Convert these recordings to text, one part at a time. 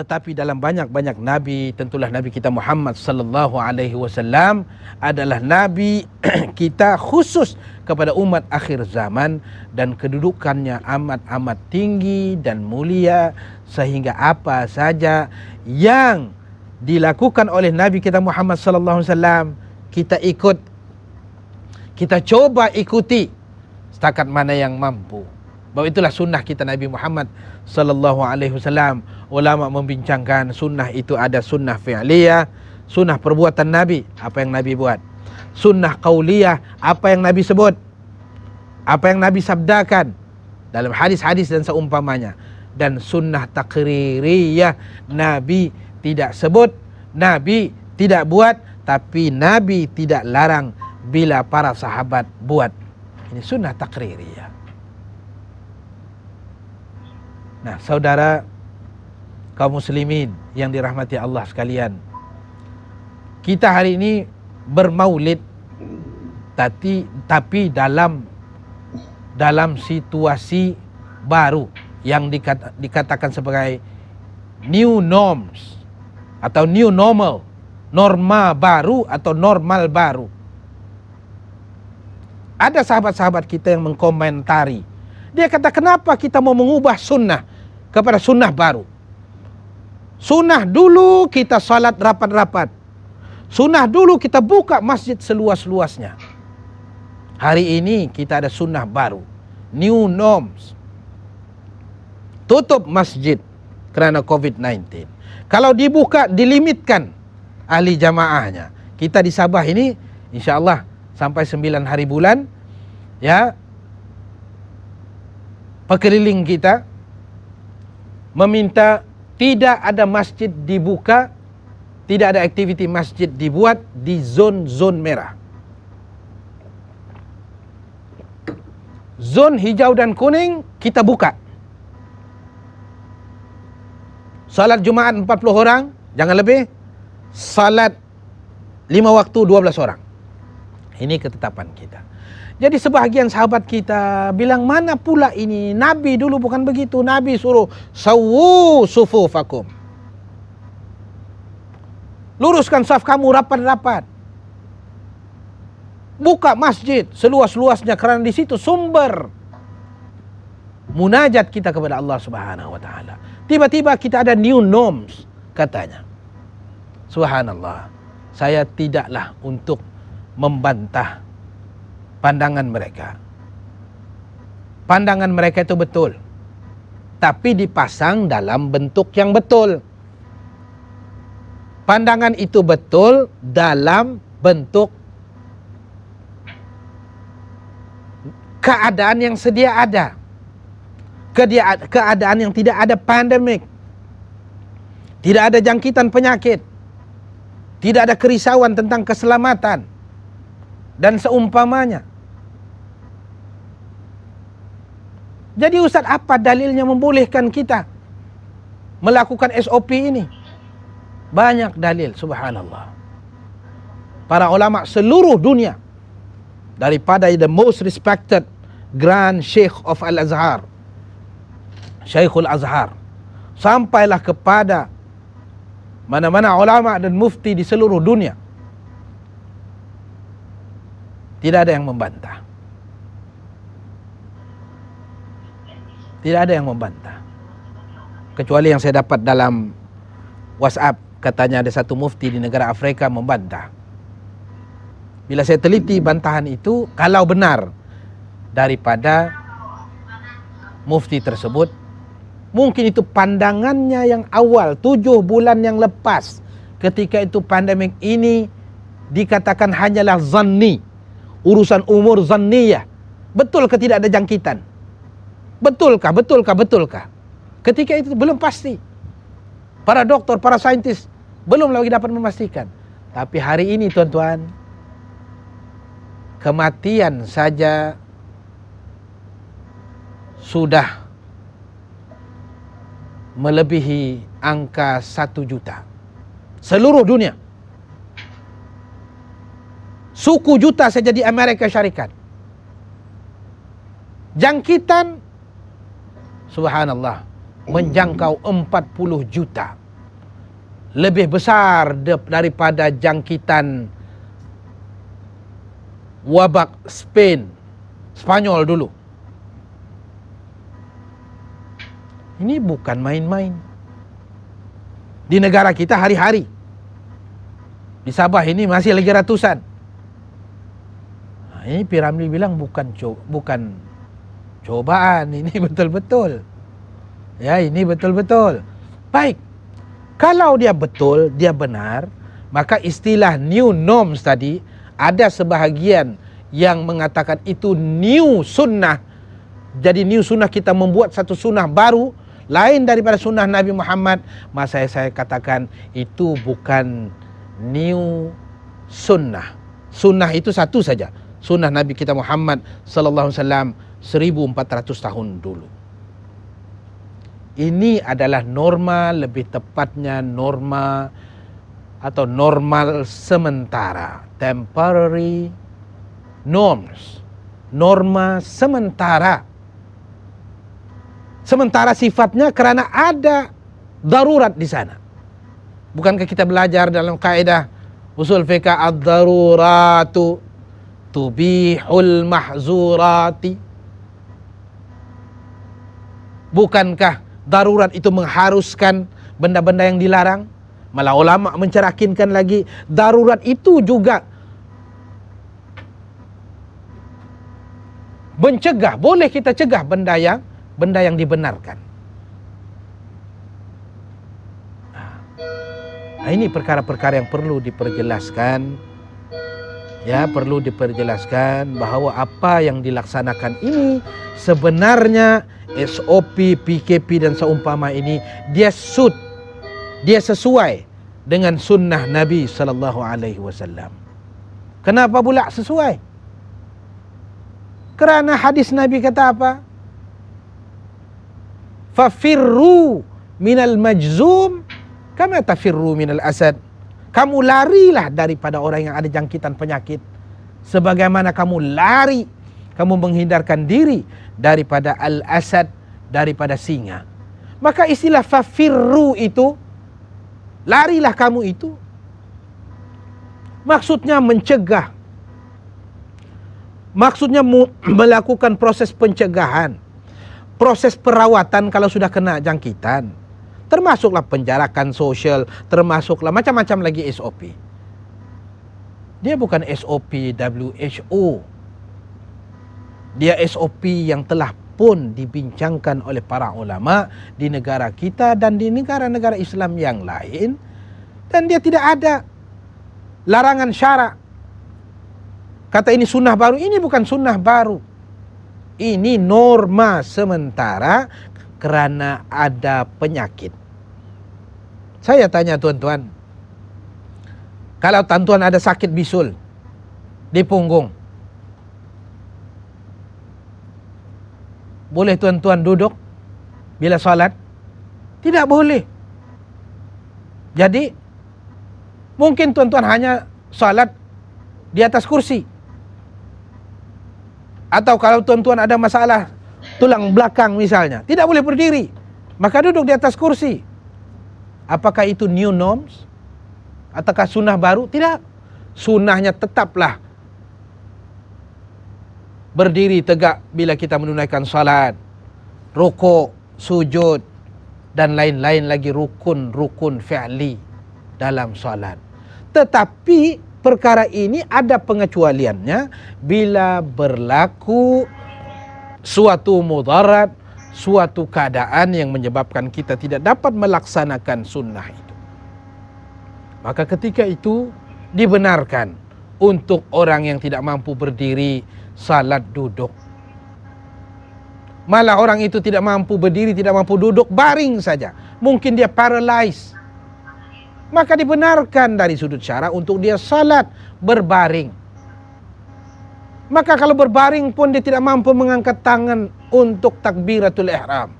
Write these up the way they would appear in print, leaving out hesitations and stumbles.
Tetapi dalam banyak-banyak nabi, tentulah Nabi kita Muhammad sallallahu alaihi wasallam adalah nabi kita khusus kepada umat akhir zaman, dan kedudukannya amat-amat tinggi dan mulia, sehingga apa saja yang dilakukan oleh Nabi kita Muhammad sallallahu alaihi wasallam kita ikut, kita coba ikuti setakat mana yang mampu. Sebab itulah sunnah kita Nabi Muhammad sallallahu alaihi wasallam. Ulama membincangkan sunnah itu ada sunnah fi'liyah, sunnah perbuatan Nabi, apa yang Nabi buat. Sunnah qauliyah, apa yang Nabi sebut, apa yang Nabi sabdakan dalam hadis-hadis dan seumpamanya. Dan sunnah taqririyah, Nabi tidak sebut, Nabi tidak buat, tapi Nabi tidak larang bila para sahabat buat. Ini sunnah taqririyah. Nah, saudara kaum muslimin yang dirahmati Allah sekalian, kita hari ini bermaulid, tapi dalam situasi baru yang dikatakan sebagai new norms atau new normal, norma baru atau normal baru. Ada sahabat-sahabat kita yang mengkomentari, dia kata, kenapa kita mau mengubah sunnah kepada sunnah baru? Sunnah dulu kita salat rapat-rapat, sunnah dulu kita buka masjid seluas-luasnya. Hari ini kita ada sunnah baru, new norms. Tutup masjid kerana COVID-19. Kalau dibuka, dilimitkan ahli jamaahnya. Kita di Sabah ini insya-Allah sampai 9 hari bulan, ya, pekeliling kita meminta tidak ada masjid dibuka, tidak ada aktiviti masjid dibuat di zon-zon merah. Zon hijau dan kuning kita buka. Salat Jumaat 40 orang, jangan lebih. Salat 5 waktu 12 orang. Ini ketetapan kita. Jadi sebahagian sahabat kita bilang, mana pula ini? Nabi dulu bukan begitu. Nabi suruh sawu sufufakum. Luruskan saf kamu rapat-rapat. Buka masjid seluas-luasnya kerana di situ sumber munajat kita kepada Allah Subhanahu wa taala. Tiba-tiba kita ada new norms katanya. Subhanallah. Saya tidaklah untuk membantah pandangan mereka. Pandangan mereka itu betul, tapi dipasang dalam bentuk yang betul. Pandangan itu betul dalam bentuk keadaan yang sedia ada. Keadaan yang tidak ada pandemik, tidak ada jangkitan penyakit, tidak ada kerisauan tentang keselamatan dan seumpamanya. Jadi Ustaz, apa dalilnya membolehkan kita melakukan SOP ini? Banyak dalil, subhanallah. Para ulama seluruh dunia, daripada the most respected Grand Sheikh of Al-Azhar, Syekhul Azhar, sampailah kepada mana-mana ulama dan mufti di seluruh dunia, tidak ada yang membantah. Tidak ada yang membantah. Kecuali yang saya dapat dalam WhatsApp, katanya ada satu mufti di negara Afrika membantah. Bila saya teliti bantahan itu, kalau benar daripada mufti tersebut, mungkin itu pandangannya yang awal 7 bulan yang lepas, ketika itu pandemik ini dikatakan hanyalah zanni, urusan umur zanniyah. Betul ke tidak ada jangkitan? Betulkah? Ketika itu belum pasti. Para doktor, para saintis belum lagi dapat memastikan. Tapi hari ini tuan-tuan, kematian saja sudah melebihi angka 1 juta. Seluruh dunia. Suku juta saja di Amerika Syarikat. Jangkitan, subhanallah, menjangkau 40 juta. lebih besar daripada jangkitan wabak Spanyol dulu. Ini bukan main-main. Di negara kita hari-hari. Di Sabah ini masih lagi ratusan. Nah, ini Piramli bilang bukan cobaan, ini betul-betul. Ya, ini betul-betul. Baik. Kalau dia betul, dia benar, maka istilah new norms tadi, ada sebahagian yang mengatakan itu new sunnah. Jadi new sunnah, kita membuat satu sunnah baru lain daripada sunnah Nabi Muhammad. Maka saya katakan itu bukan new sunnah. Sunnah itu satu saja, sunnah Nabi kita Muhammad sallallahu alaihi wasallam 1400 tahun dulu. Ini adalah norma, lebih tepatnya norma atau normal sementara, temporary norms, norma sementara. Sementara sifatnya karena ada darurat di sana. Bukankah kita belajar dalam kaidah usul fiqh ad-daruratu tubihul mahzurati? Bukankah darurat itu mengharuskan benda-benda yang dilarang? Malah ulama mencerakinkan lagi, darurat itu juga mencegah, boleh kita cegah benda yang dibenarkan. Nah, ini perkara-perkara yang perlu diperjelaskan. Ya, perlu diperjelaskan bahawa apa yang dilaksanakan ini sebenarnya SOP, PKP dan seumpama ini dia sesuai dengan sunnah Nabi sallallahu alaihi wasallam. Kenapa pula sesuai? Kerana hadis Nabi kata apa? Fafirru minal majzum kama tafirru minal asad. Kamu larilah daripada orang yang ada jangkitan penyakit sebagaimana kamu lari, kamu menghindarkan diri daripada al-asad, daripada singa. Maka istilah fafirru itu, larilah kamu itu, maksudnya mencegah, maksudnya melakukan proses pencegahan, proses perawatan kalau sudah kena jangkitan, termasuklah penjarakan sosial, termasuklah macam-macam lagi SOP. Dia bukan SOP WHO, dia SOP yang telah pun dibincangkan oleh para ulama di negara kita dan di negara-negara Islam yang lain, dan dia tidak ada larangan syarak. Kata ini sunnah baru, ini bukan sunnah baru. Ini norma sementara kerana ada penyakit. Saya tanya tuan-tuan, kalau tuan-tuan ada sakit bisul di punggung, boleh tuan-tuan duduk bila salat? Tidak boleh. Jadi mungkin tuan-tuan hanya salat di atas kursi. Atau kalau tuan-tuan ada masalah tulang belakang misalnya, tidak boleh berdiri, maka duduk di atas kursi. Apakah itu new norms? Ataukah sunnah baru? Tidak. Sunnahnya tetaplah berdiri tegak bila kita menunaikan salat, rukuk, sujud dan lain-lain lagi rukun-rukun fi'li dalam salat. Tetapi perkara ini ada pengecualiannya bila berlaku suatu mudarat, suatu keadaan yang menyebabkan kita tidak dapat melaksanakan sunnah itu. Maka ketika itu dibenarkan untuk orang yang tidak mampu berdiri salat duduk. Malah orang itu tidak mampu berdiri, tidak mampu duduk, baring saja. Mungkin dia paralyzed. Maka dibenarkan dari sudut syara untuk dia salat berbaring. Maka kalau berbaring pun dia tidak mampu mengangkat tangan untuk takbiratul ihram.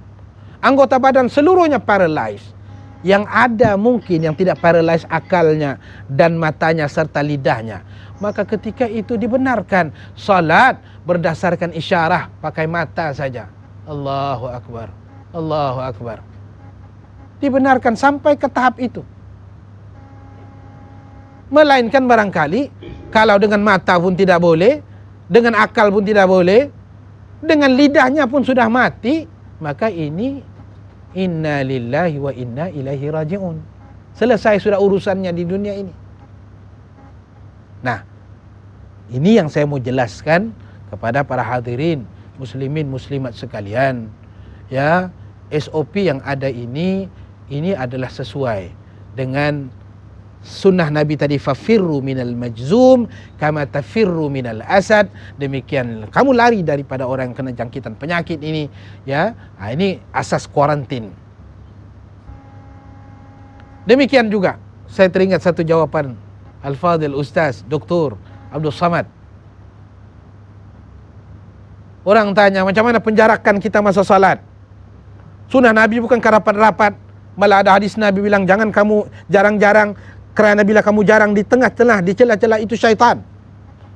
Anggota badan seluruhnya paralyzed. Yang ada mungkin yang tidak paralyzed akalnya dan matanya serta lidahnya. Maka ketika itu dibenarkan salat berdasarkan isyarah pakai mata saja. Allahu Akbar, Allahu Akbar. Dibenarkan sampai ke tahap itu. Melainkan barangkali kalau dengan mata pun tidak boleh, dengan akal pun tidak boleh, dengan lidahnya pun sudah mati, maka ini inna lillahi wa inna ilaihi raji'un. Selesai sudah urusannya di dunia ini. Nah, ini yang saya mau jelaskan kepada para hadirin muslimin muslimat sekalian. Ya, SOP yang ada ini adalah sesuai dengan sunnah Nabi tadi, fafirru minal majzum kama tafirru minal asad. Demikian kamu lari daripada orang yang kena jangkitan penyakit ini, ya. Ini asas kuarantin. Demikian juga saya teringat satu jawapan Al-Fadhil Ustaz Dr. Abdul Samad. Orang tanya, macam mana penjarakan kita masa salat? Sunnah Nabi bukan rapat-rapat, malah ada hadis Nabi bilang jangan kamu jarang-jarang, kerana bila kamu jarang di tengah-tengah, di celah-celah itu syaitan.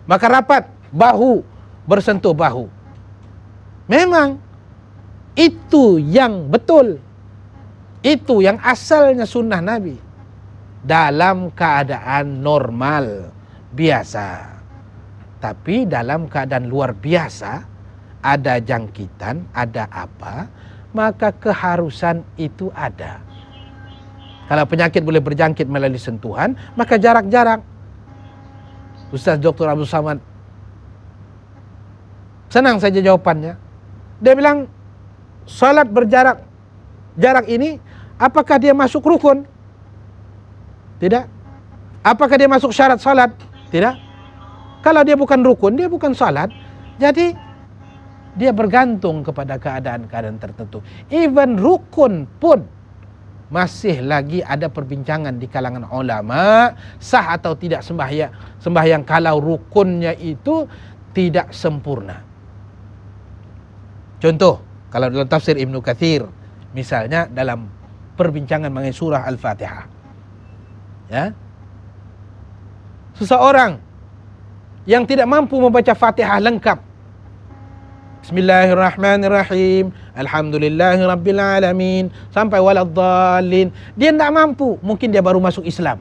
Maka rapat, bahu bersentuh bahu. Memang itu yang betul. Itu yang asalnya sunnah Nabi. Dalam keadaan normal, biasa. Tapi dalam keadaan luar biasa, ada jangkitan, ada apa, maka keharusan itu ada. Kalau penyakit boleh berjangkit melalui sentuhan, maka jarak-jarak. Ustaz Dr. Abdul Samad, senang saja jawapannya. Dia bilang, salat berjarak, jarak ini, apakah dia masuk rukun? Tidak. Apakah dia masuk syarat salat? Tidak. Kalau dia bukan rukun, dia bukan salat. Jadi, dia bergantung kepada keadaan-keadaan tertentu. Even rukun pun masih lagi ada perbincangan di kalangan ulama, sah atau tidak sembahyang kalau rukunnya itu tidak sempurna. Contoh, kalau dalam tafsir Ibnu Katsir, misalnya dalam perbincangan mengenai surah Al-Fatihah, ya, seseorang yang tidak mampu membaca Fatihah lengkap, Bismillahirrahmanirrahim, Alhamdulillahirrabbilalamin, sampai waladhdallin, dia tidak mampu, mungkin dia baru masuk Islam.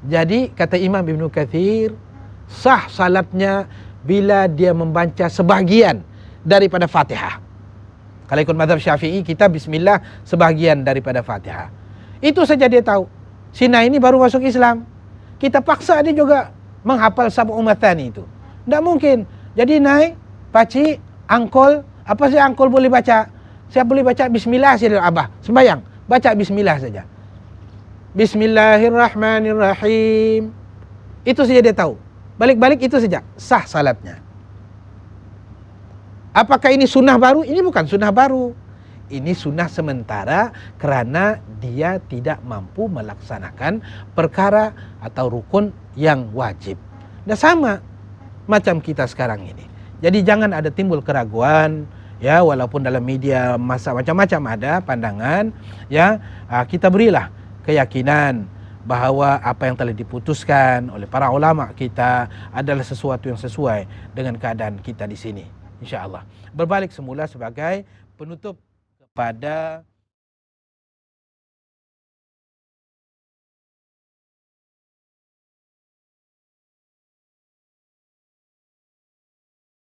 Jadi kata Imam Ibnu Katsir, sah salatnya bila dia membaca sebahagian daripada Fatihah. Kalau ikut mazhab Syafi'i, kita bismillah sebahagian daripada Fatihah. Itu saja dia tahu. Sina ini baru masuk Islam. Kita paksa dia juga menghafal sab'u mathani itu. Tak mungkin. Jadi naik, pakcik, angkol, apa sih angkol boleh baca? Saya boleh baca bismillah saja, abah. Sembayang, baca bismillah saja. Bismillahirrahmanirrahim. Itu saja dia tahu. Balik-balik itu saja, sah salatnya. Apakah ini sunnah baru? Ini bukan sunnah baru. Ini sunnah sementara kerana dia tidak mampu melaksanakan perkara atau rukun yang wajib. Dan sama macam kita sekarang ini. Jadi jangan ada timbul keraguan, ya, walaupun dalam media masa macam-macam ada pandangan, ya, kita berilah keyakinan bahawa apa yang telah diputuskan oleh para ulama kita adalah sesuatu yang sesuai dengan keadaan kita di sini, insya-Allah. Berbalik semula sebagai penutup kepada